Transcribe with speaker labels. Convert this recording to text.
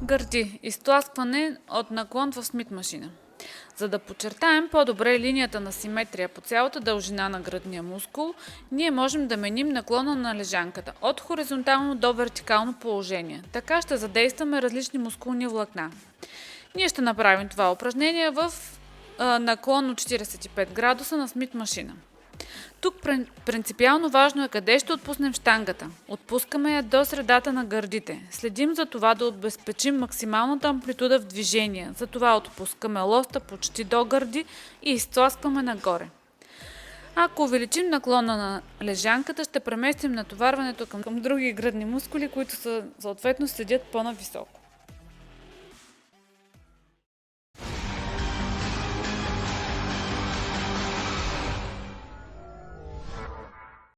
Speaker 1: Гърди. Изтласкване от наклон в Смит машина. За да подчертаем по-добре линията на симетрия по цялата дължина на гръдния мускул, ние можем да меним наклона на лежанката от хоризонтално до вертикално положение. Така ще задействаме различни мускулни влакна. Ние ще направим това упражнение в наклон от 45 градуса на Смит машина. Тук принципиално важно е къде ще отпуснем щангата. Отпускаме я до средата на гърдите. Следим за това да обезпечим максималната амплитуда в движение. Затова отпускаме лоста почти до гърди и изтласкваме нагоре. Ако увеличим наклона на лежанката, ще преместим натоварването към други гръдни мускули, които съответно седят по-нависоко.